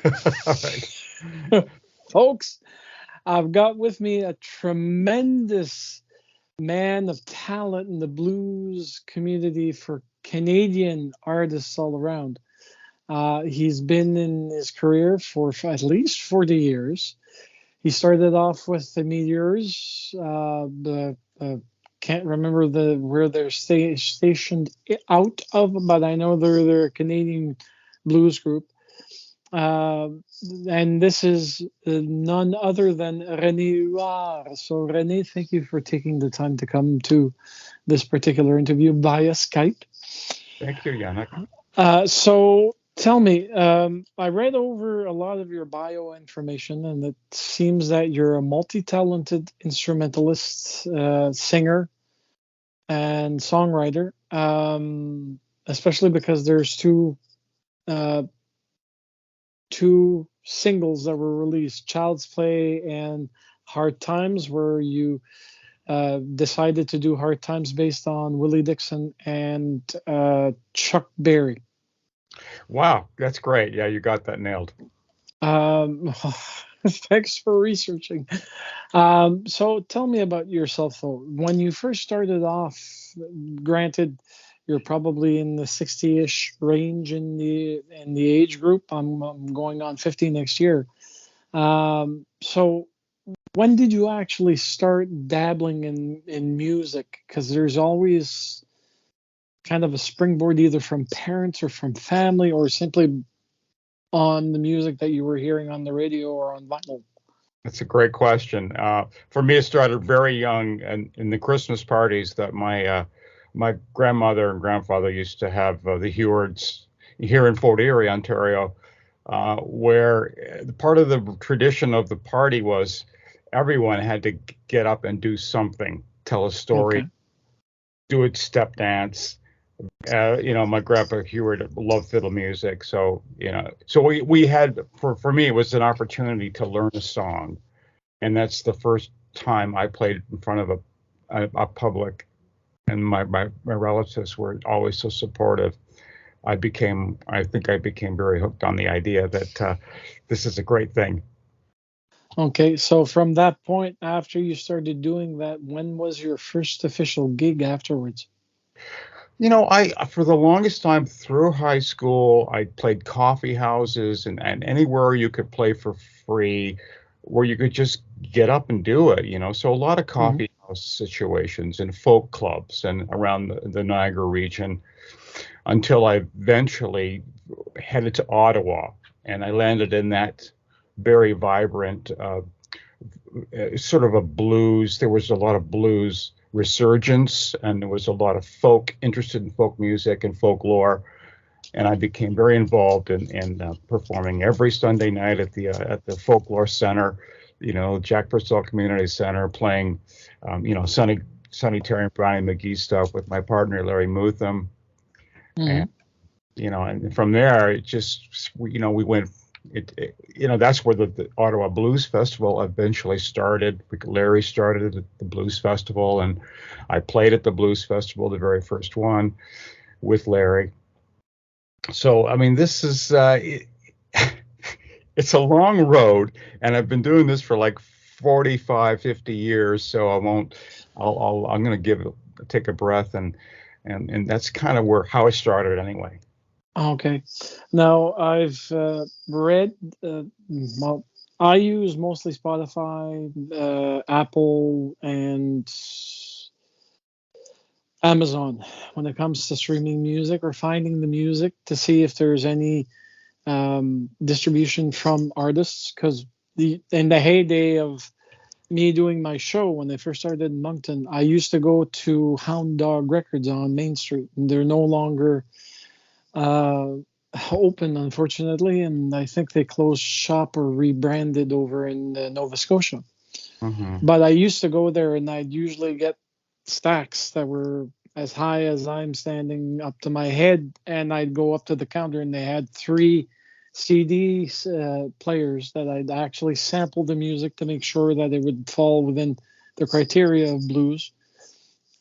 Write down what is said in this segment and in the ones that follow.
All right. Folks, I've got with me a tremendous man of talent in the blues community for Canadian artists all around. He's been in his career for at least 40 years. He started off with the Meteors. Can't remember where they're stationed out of, but I know they're a Canadian blues group. Uh, and this is none other than Rene Huard. So, Rene, thank you for taking the time to come to this particular interview via Skype. Thank you, Yannick. So, tell me, I read over a lot of your bio information, and it seems that you're a multi-talented instrumentalist, singer, and songwriter, especially because there's uh, two singles that were released, Child's Play and Hard Times, where you decided to do Hard Times based on Willie Dixon and Chuck Berry. Wow, that's great. Yeah, you got that nailed. Thanks for researching. So tell me about yourself, though. When you first started off, granted, you're probably in the 60-ish range in the age group. I'm going on 50 next year. So when did you actually start dabbling in music? Because there's always kind of a springboard either from parents or from family or simply on the music that you were hearing on the radio or on vinyl. That's a great question. For me, it started very young, and in the Christmas parties that my grandmother and grandfather used to have, the Huards here in Fort Erie, Ontario, where part of the tradition of the party was everyone had to get up and do something, tell a story, Okay. do a step dance. My grandpa Heward loved fiddle music, so we had, for me, it was an opportunity to learn a song, and that's the first time I played in front of a public, and my relatives were always so supportive. I think I became very hooked on the idea that this is a great thing. Okay, so from that point, after you started doing that, when was your first official gig afterwards? I for the longest time through high school, I played coffee houses and anywhere you could play for free, where you could just get up and do it. So a lot of Hmm. coffee house situations and folk clubs and around the Niagara region until I eventually headed to Ottawa, and I landed in that very vibrant sort of a blues. There was a lot of blues resurgence, and there was a lot of folk interested in folk music and folklore. And I became very involved in performing every Sunday night at the Folklore Center, Jack Purcell Community Center, playing, Sonny Terry and Brian McGee stuff with my partner Larry Mutham, Hmm. and and from there it just we went. That's where the Ottawa Blues Festival eventually started. Larry started at the Blues Festival, and I played at the Blues Festival, the very first one, with Larry. So, I mean, this is it's a long road, and I've been doing this for like 45, 50 years. So I'm going to take a breath, and that's kind of how I started anyway. Okay. Now I've read. Well, I use mostly Spotify, Apple, and Amazon when it comes to streaming music or finding the music to see if there's any distribution from artists. Because in the heyday of me doing my show when I first started in Moncton, I used to go to Hound Dog Records on Main Street, and they're no longer uh, open, unfortunately, and I think they closed shop or rebranded over in Nova Scotia. Hmm. But I used to go there, and I'd usually get stacks that were as high as I'm standing up to my head, and I'd go up to the counter, and they had three CD players that I'd actually sample the music to make sure that it would fall within the criteria of blues.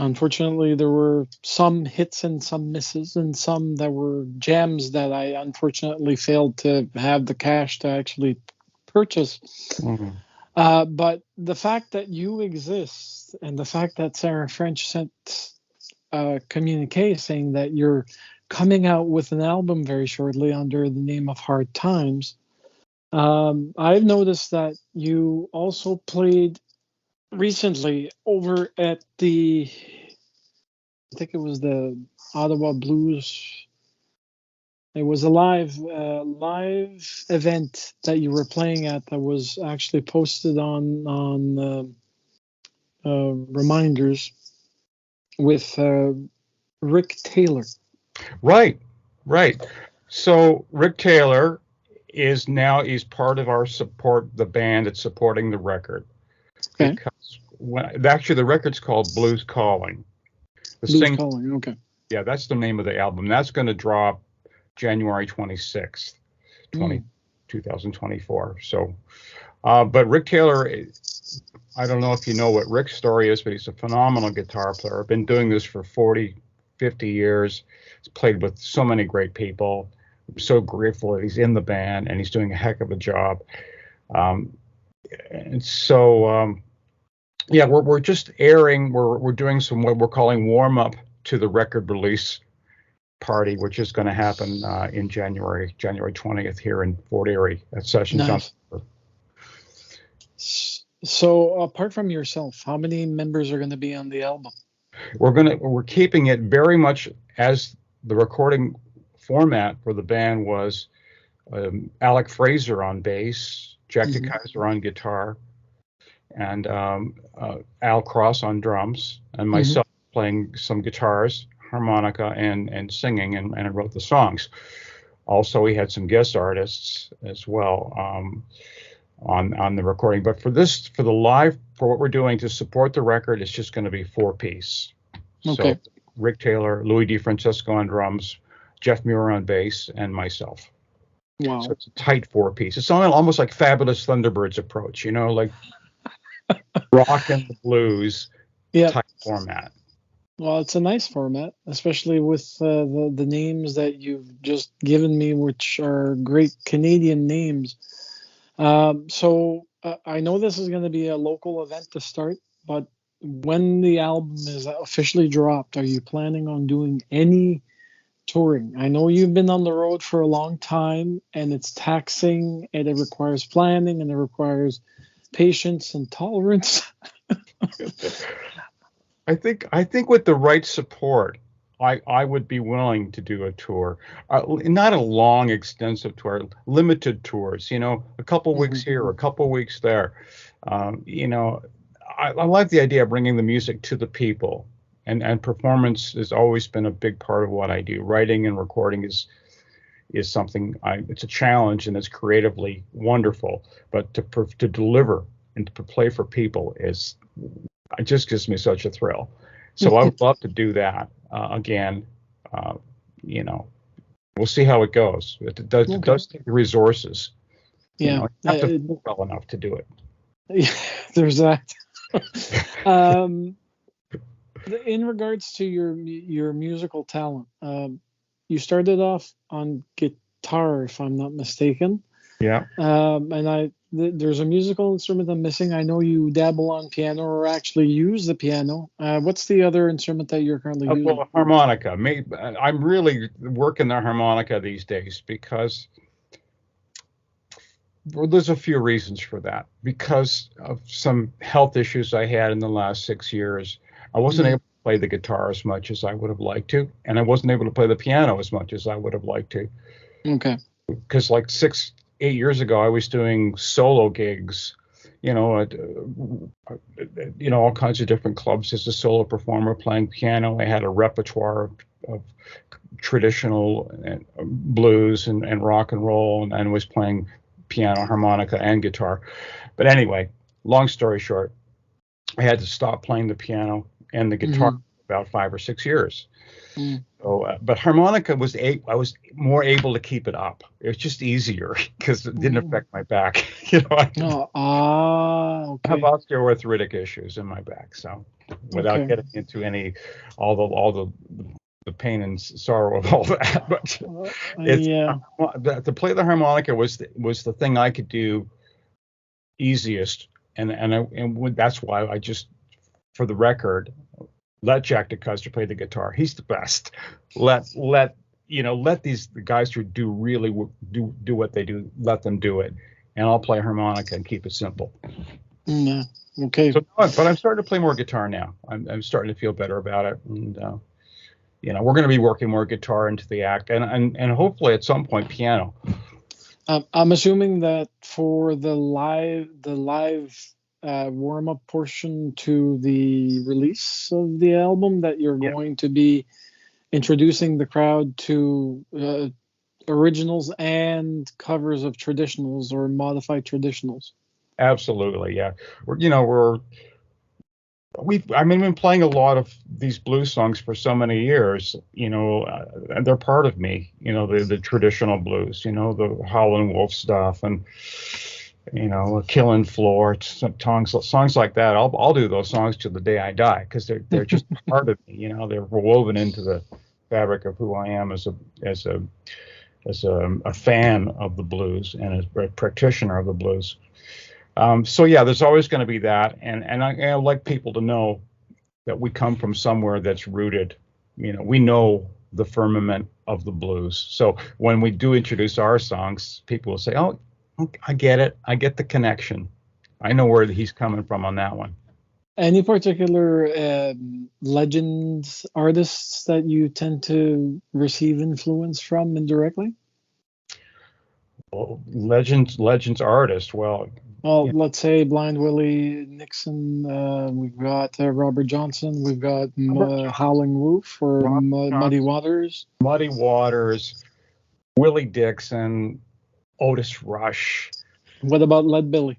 Unfortunately, there were some hits and some misses, and some that were gems that I unfortunately failed to have the cash to actually purchase. Mhm. But the fact that you exist and the fact that Sarah French sent a communique saying that you're coming out with an album very shortly under the name of Hard Times, I've noticed that you also played recently over at I think it was the Ottawa Blues. It was a live event that you were playing at that was actually posted on reminders with Rick Taylor. Right, right. So Rick Taylor is part of our support, the band that's supporting the record, Okay, because actually the record's called Blues Calling. The Blues sing Calling. Okay. Yeah, that's the name of the album. That's going to drop January 26th, 20, Mm. 2024. So, but Rick Taylor, I don't know if you know what Rick's story is, but he's a phenomenal guitar player. Been doing this for 40, 50 years. He's played with so many great people. I'm so grateful that he's in the band and he's doing a heck of a job. Um, and so, yeah, we're just airing. We're doing some what we're calling warm up to the record release party, which is going to happen in January 20th here in Fort Erie at Sessions on. Nice. So, apart from yourself, how many members are going to be on the album? We're keeping it very much as the recording format for the band was. Alec Fraser on bass, Jack DeKaiser on guitar, and Al Cross on drums, and myself playing some guitars, harmonica, and singing, and I wrote the songs. Also, we had some guest artists as well on the recording. But for what we're doing to support the record, it's just going to be 4-piece. Okay. So Rick Taylor, Louis DeFrancesco on drums, Jeff Muir on bass, and myself. Wow. So it's a tight 4-piece. It's almost like Fabulous Thunderbirds approach, like rock and the blues type format. Well, it's a nice format, especially with the names that you've just given me, which are great Canadian names. So I know this is going to be a local event to start, but when the album is officially dropped, are you planning on doing any touring? I know you've been on the road for a long time, and it's taxing, and it requires planning, and it requires patience and tolerance. I think with the right support, I would be willing to do a tour, not a long, extensive tour, limited tours. A couple weeks here, a couple weeks there. I like the idea of bringing the music to the people. And performance has always been a big part of what I do. Writing and recording is something it's a challenge, and it's creatively wonderful. But to deliver and to play for people it just gives me such a thrill. So I would love to do that again. We'll see how it goes. It does take the resources. Yeah, you have to feel well enough to do it. Yeah, there's that. In regards to your musical talent, you started off on guitar, if I'm not mistaken. Yeah. And there's a musical instrument I'm missing. I know you dabble on piano or actually use the piano. What's the other instrument that you're currently using? Well, harmonica. I'm really working the harmonica these days because there's a few reasons for that. Because of some health issues I had in the last 6 years, I wasn't able to play the guitar as much as I would have liked to, and I wasn't able to play the piano as much as I would have liked to. Okay. Because like 8 years ago, I was doing solo gigs, all kinds of different clubs as a solo performer playing piano. I had a repertoire of traditional blues and rock and roll, and was playing piano, harmonica, and guitar. But anyway, long story short, I had to stop playing the piano and the guitar for about 5 or 6 years. So, but harmonica I was more able to keep it up. It was just easier because it didn't affect my back. I have Okay. osteoarthritic issues in my back, so without Okay. getting into all the pain and sorrow of all that. But it's Yeah. to play the harmonica was the thing I could do easiest, that's why I just, for the record, let Jack DeCuster play the guitar. He's the best. Let these the guys who do really do what they do, let them do it, and I'll play harmonica and keep it simple. Yeah. Okay. So, but I'm starting to play more guitar now. I'm starting to feel better about it, and we're going to be working more guitar into the act, and hopefully at some point piano. I'm assuming that for the live warm up portion to the release of the album, that you're Yeah, going to be introducing the crowd to originals and covers of traditionals or modified traditionals. absolutely. Yeah, I've been playing a lot of these blues songs for so many years, and they're part of me, the traditional blues, the Howlin' Wolf stuff, and, Killing Floor, songs like that. I'll do those songs till the day I die, because they're just part of me, they're woven into the fabric of who I am as a fan of the blues and as a practitioner of the blues. So yeah, there's always going to be that, and I like people to know that we come from somewhere that's rooted. We know the firmament of the blues. So when we do introduce our songs, people will say, "Oh, I get it. I get the connection. I know where he's coming from on that one." Any particular legends artists that you tend to receive influence from indirectly? Well, legends artist. Well, Well, let's say Blind Willie Nixon. We've got Robert Johnson. We've got Robert Howling Wolf or Muddy Johnson, Waters. Muddy Waters, Willie Dixon, Otis Rush. What about Lead Billy?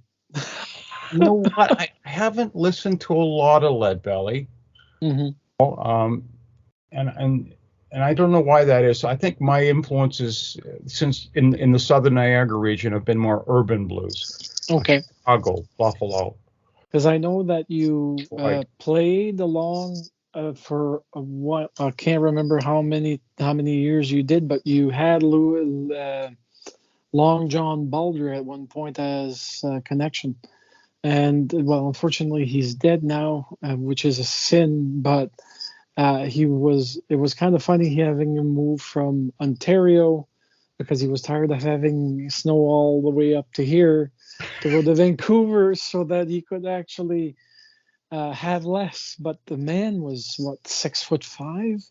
You know what? I haven't listened to a lot of Lead Belly. Hmm. And I don't know why that is. I think my influences since in the Southern Niagara region have been more urban blues. Okay. Chicago, Buffalo. Because I know that you Right. played along for what I can't remember how many years you did, but you had Long John Balder at one point as a connection. And well, unfortunately, he's dead now, which is a sin. But it was kind of funny having him move from Ontario because he was tired of having snow all the way up to here to go to Vancouver so that he could actually have less. But the man was what, 6'5"?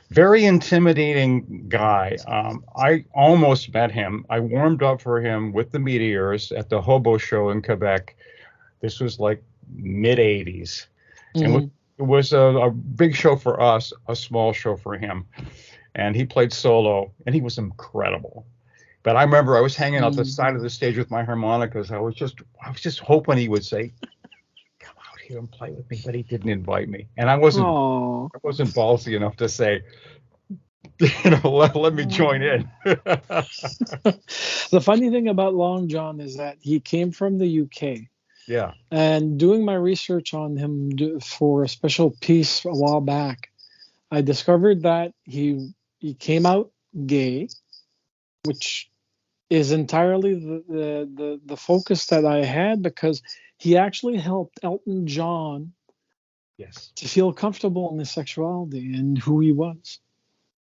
Very intimidating guy. I almost met him. I warmed up for him with the Meteors at the Hobo Show in Quebec. This was like mid 80s. And Hmm. it was a big show for us, a small show for him. And he played solo, and he was incredible. But I remember I was hanging out the side of the stage with my harmonicas. I was just hoping he would say, "Come out here and play with me," but he didn't invite me. And Oh. I wasn't ballsy enough to say, let me join in. The funny thing about Long John is that he came from the UK. Yeah. And doing my research on him for a special piece a while back, I discovered that he came out gay, which is entirely the focus that I had because he actually helped Elton John Yes. to feel comfortable in his sexuality and who he was.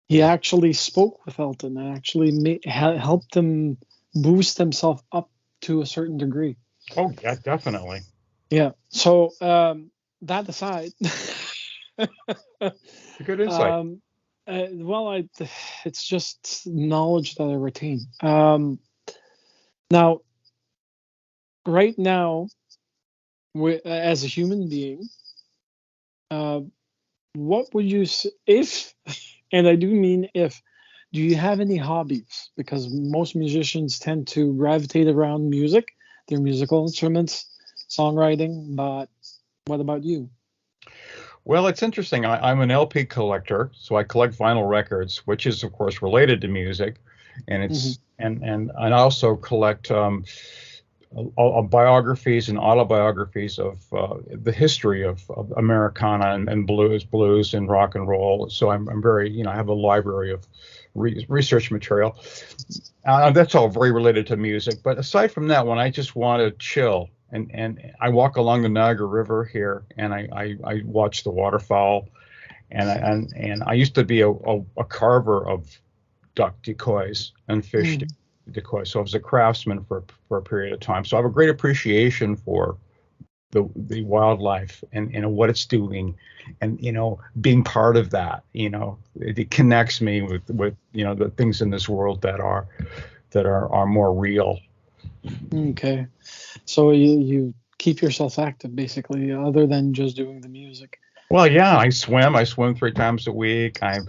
He actually spoke with Elton and actually helped him boost himself up to a certain degree. Oh, yeah, definitely. Yeah. So that aside, Good insight. well, it's just knowledge that I retain. Now, right now, as a human being, uh, what would you if, and I do mean if, do you have any hobbies? Because most musicians tend to gravitate around music, their musical instruments, songwriting, but what about you? Well, it's interesting. I'm an LP collector, so I collect vinyl records, which is of course related to music, and Hmm. it's and I also collect biographies and autobiographies of the history of Americana and blues and rock and roll. So I'm very, I have a library of research material. That's all very related to music. But aside from that, when I just want to chill, and I walk along the Niagara River here, and I watch the waterfowl, and I used to be a carver of duck decoys and fish decoys. So I was a craftsman for a period of time. So I have a great appreciation for the wildlife and what it's doing, and being part of that. It connects me with the things in this world that are more real. Okay, so you keep yourself active basically, other than just doing the music. Well, yeah, I swim. I swim 3 times a week. I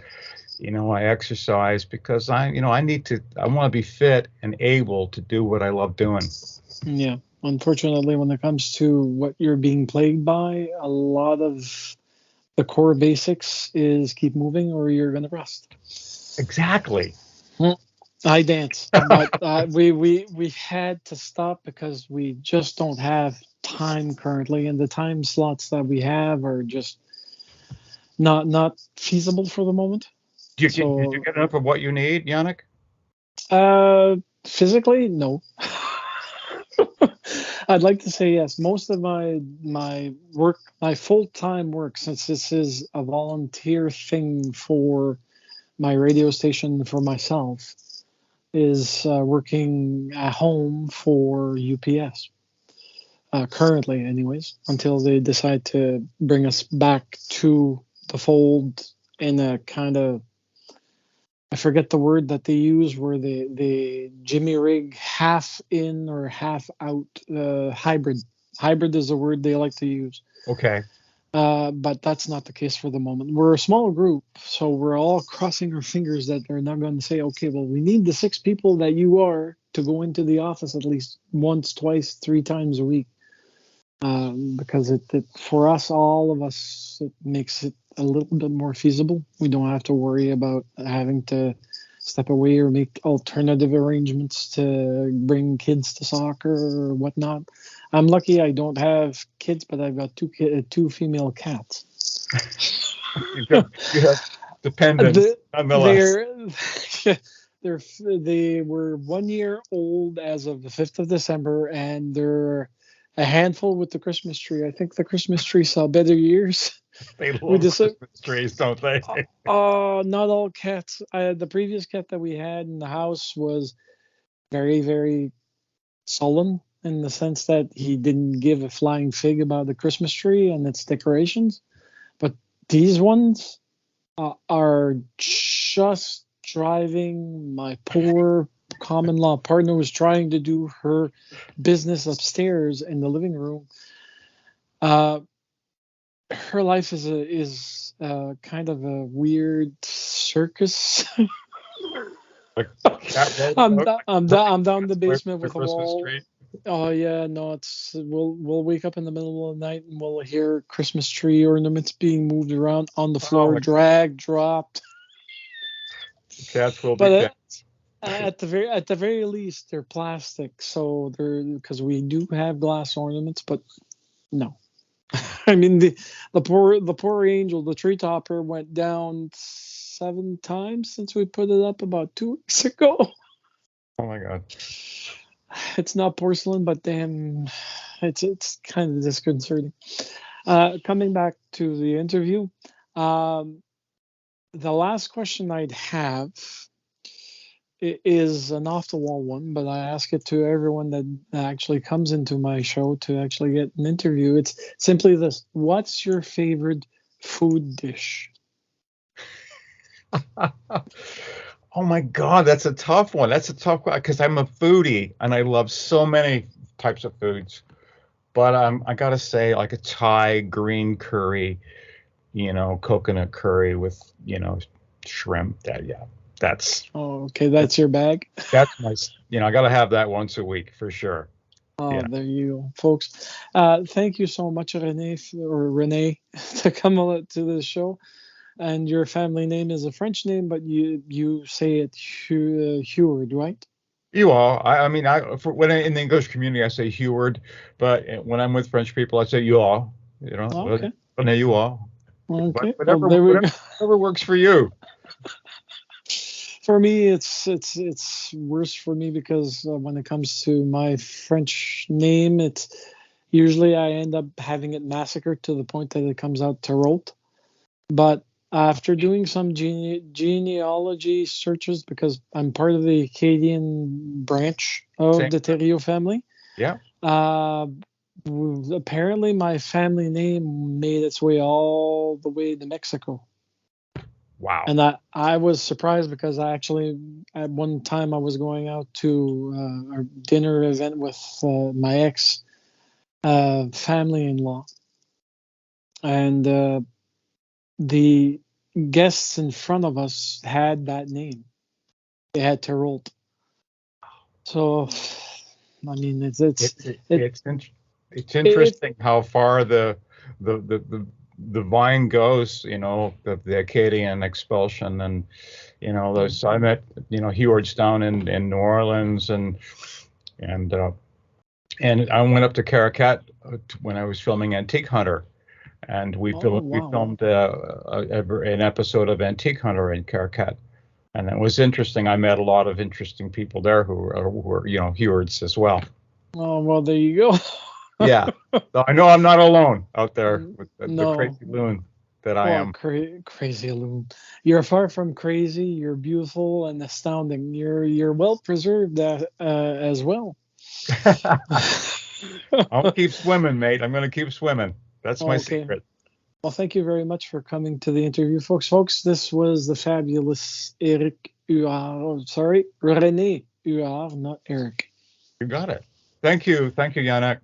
exercise because I want to be fit and able to do what I love doing. Yeah. Unfortunately, when it comes to what you're being plagued by, a lot of the core basics is keep moving or you're going to rust. Exactly. I dance, but we had to stop because we just don't have time currently, and the time slots that we have are just not feasible for the moment. Did you get enough of what you need, Yannick? Physically, no. I'd like to say yes. Most of my work, my full-time work, since this is a volunteer thing for my radio station for myself, is working at home for UPS. Currently, anyways, until they decide to bring us back to the fold in a kind of, I forget the word that they use, where the Jimmy rig half in or half out hybrid. Hybrid is the word they like to use. Okay. But that's not the case for the moment. We're a small group, so we're all crossing our fingers that they're not going to say, okay, well, we need the 6 people that you are to go into the office at least once, twice, 3 times a week. Because it for us, all of us, it makes it a little bit more feasible. We don't have to worry about having to step away or make alternative arrangements to bring kids to soccer or whatnot. I'm lucky I don't have kids, but I've got 2 female cats. You have dependents, nonetheless. They were 1 year old as of the 5th of December, and they're a handful with the Christmas tree. I think the Christmas tree saw better years. They love Christmas trees, don't they? Not all cats. The previous cat that we had in the house was very, very sullen, in the sense that he didn't give a flying fig about the Christmas tree and its decorations. But these ones are just driving my poor common law partner, who's trying to do her business upstairs in the living room. Her life is kind of a weird circus. Like I'm down in the basement with a wall. Tree. Oh yeah, no, we'll wake up in the middle of the night and we'll hear Christmas tree ornaments being moved around on the floor, dragged, dropped. Cats will be cats. At the very least, they're plastic, so because we do have glass ornaments, but no. I mean the poor angel, the tree topper, went down 7 times since we put it up about 2 weeks ago. Oh my God. It's not porcelain, but damn, it's kind of disconcerting. Coming back to the interview, the last question I'd have is an off-the-wall one, but I ask it to everyone that actually comes into my show to actually get an interview. It's simply this: what's your favorite food dish? Oh my God, that's a tough one. That's a tough one because I'm a foodie and I love so many types of foods. But I gotta say, like a Thai green curry, coconut curry with shrimp. That's. Oh, okay, that's your bag. That's my. I gotta have that once a week for sure. Oh, There you go, folks. Thank you so much, Rene, to come to the show. And your family name is a French name, but you say it Huard, right? You are. I mean, when in the English community, I say Huard, but when I'm with French people, I say you are. You know, Okay. Rene you are. Okay. Well, Whatever, there we go. whatever works for you. For me, it's worse for me because when it comes to my French name, it's usually I end up having it massacred to the point that it comes out Tarot. But after doing some genealogy searches, because I'm part of the Acadian branch of Same. the Theriault family, Yeah. uh, apparently my family name made its way all the way to Mexico. Wow. And I was surprised because I actually, at one time, I was going out to a dinner event with my ex family in law. And the guests in front of us had that name. They had Terrell. So, I mean, It, it, it, it's it's it interesting how far the vine goes. You know, the Acadian expulsion, and those I met Huards down in New Orleans, and and I went up to Caracat when I was filming Antique Hunter, and oh, we wow. filmed an episode of Antique Hunter in Caracat, and it was interesting. I met a lot of interesting people there who were Huards as well. Oh, well, there you go. Yeah, so I know I'm not alone out there with the No. crazy loon that I Oh, am. crazy loon. You're far from crazy. You're beautiful and astounding. You're well preserved as well. I'll keep swimming, mate. I'm going to keep swimming. That's my Okay. secret. Well, thank you very much for coming to the interview, folks. Folks, this was the fabulous Eric Huard. Oh, sorry, Rene Huard, not Eric. You got it. Thank you, Yannick.